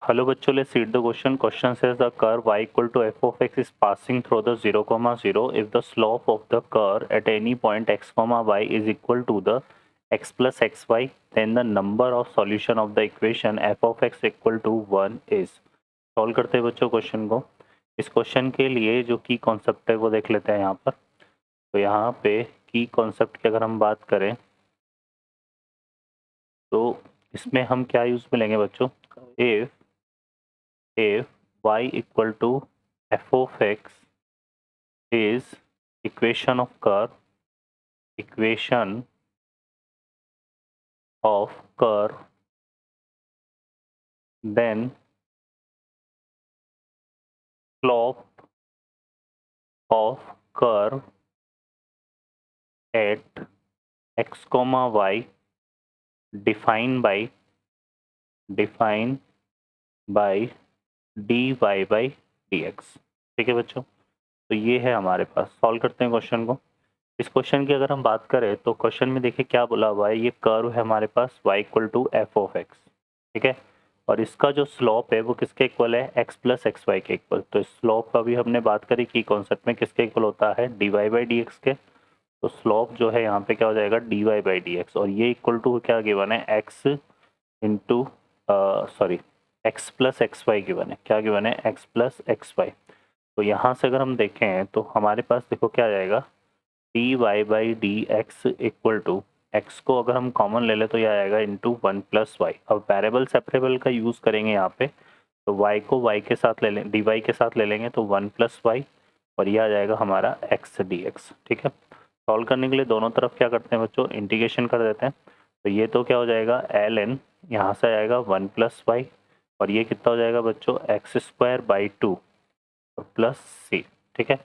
Hello बच्चों, let's read the question. Question says the curve y equal to f of x is passing through the 0, 0 if the slope of the curve at any point x, y is equal to the x plus xy, then the number of solution of the equation f of x equal to 1 is. Solve करते हैं बच्चों question को. इस question के लिए जो की concept है वो देख लेते हैं यहाँ पर. तो यहाँ पे की कॉन्सेप्ट की अगर हम बात करें तो इसमें हम क्या यूज में लेंगे बच्चों. if y equal to f of x is equation of curve then slope of curve at x comma y defined by dy by dx. ठीक है बच्चों, तो ये है हमारे पास. सॉल्व करते हैं क्वेश्चन को. इस क्वेश्चन की अगर हम बात करें तो क्वेश्चन में देखिए क्या बोला हुआ है. ये कर्व है हमारे पास y equal to f of x. ठीक है, और इसका जो स्लोप है वो किसके इक्वल है, x प्लस एक्स वाई के इक्वल. तो स्लोप का भी हमने बात करी कि कॉन्सेप्ट में किसके इक्वल होता है, dy बाई डी एक्स के. तो स्लोप जो है यहाँ पे क्या हो जाएगा, dy बाई डी एक्स. और ये इक्वल टू क्या गिवन है, x into x plus x y given है. क्या गिवन है, x प्लस एक्स वाई. तो यहाँ से अगर हम देखें तो हमारे पास देखो क्या आ जाएगा, d y by d x equal to x को अगर हम कॉमन ले लें तो यह आएगा इंटू वन प्लस वाई. अब वेरिएबल सेपरेबल का यूज़ करेंगे यहाँ पे. तो y को y के साथ ले लें, डी वाई के साथ ले लेंगे तो वन प्लस वाई, और यह आ जाएगा हमारा x डी एक्स. ठीक है, सॉल्व करने के लिए दोनों तरफ क्या करते हैं बच्चों, इंटीग्रेशन कर देते हैं. तो ये तो क्या हो जाएगा, एल एन यहाँ से आएगा वन प्लस वाई, और ये कितना हो जाएगा बच्चों, X square by two plus C. ठीक है,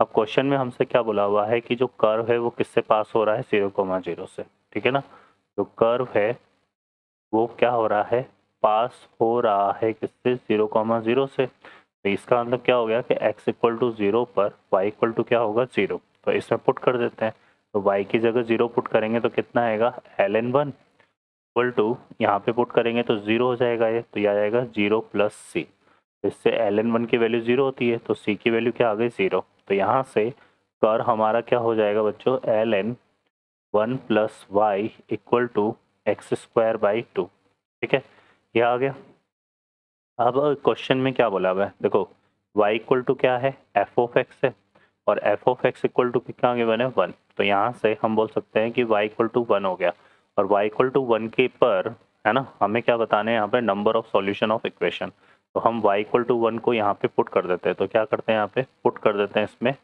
अब क्वेश्चन में हमसे क्या बोला हुआ है कि जो कर्व है वो किससे पास हो रहा है, 0,0 से. ठीक है ना, जो कर्व है वो क्या हो रहा है, पास हो रहा है किससे, 0,0 से. तो इसका मतलब क्या हो गया कि x इक्वल टू 0 पर y इक्वल टू क्या होगा, 0. तो इसमें पुट कर देते हैं. तो y की जगह 0 पुट करेंगे तो कितना आएगा, ln1 इक्वल टू, यहाँ पे पुट करेंगे तो 0 हो जाएगा ये. तो यह आ जाएगा 0 प्लस सी. इससे ln1 की वैल्यू 0 होती है तो c की वैल्यू क्या आ गई, 0. तो यहाँ से कर हमारा क्या हो जाएगा बच्चों, ln1 plus y equal to x square by two. ठीक है, यह आ गया. अब क्वेश्चन में क्या बोला हुआ है, देखो y इक्वल टू क्या है, f ऑफ x है, और f of x equal to क्या गिवन है, 1. तो यहाँ से हम बोल सकते हैं कि y इक्वल टू 1 हो गया. और y इक्वल टू 1 के पर है ना, हमें क्या बताने हैं यहाँ पे, number of solution of equation. तो हम y इक्वल टू 1 को यहाँ पे पुट कर देते हैं. तो क्या करते हैं, यहाँ पे पुट कर देते हैं इसमें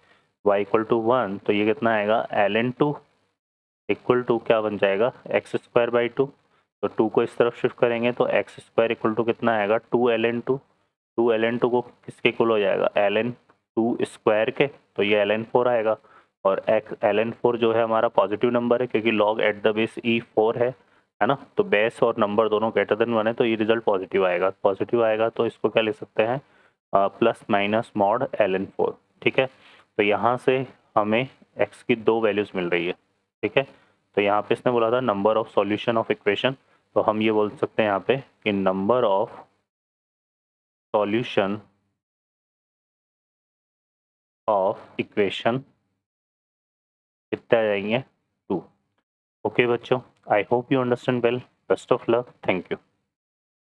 y इक्वल टू 1. तो ये कितना आएगा, ln2 इक्वल टू क्या बन जाएगा, एक्स स्क्वायर बाई टू. तो 2 को इस तरफ शिफ्ट करेंगे तो एक्स स्क्वायर इक्वल टू कितना आएगा, 2 ln2 को किसके इक्वल हो जाएगा, ln2 स्क्वायर के. तो ये ln4 आएगा. और ln4 जो है हमारा पॉजिटिव नंबर है क्योंकि log एट द बेस ई 4 है ना. तो बेस और नंबर दोनों ग्रेटर देन 1 है, तो ये रिजल्ट पॉजिटिव आएगा. पॉजिटिव आएगा तो इसको क्या लिख सकते हैं, प्लस माइनस मॉड ln4. ठीक है, तो यहाँ से हमें x की दो वैल्यूज मिल रही है. ठीक है, तो यहाँ पे इसने बोला था number of solution of equation. तो हम ये बोल सकते हैं यहाँ पे कि number of solution of equation कितने आ जाएंगे, 2. ओके बच्चों, I hope you understand well. Best of luck, thank you.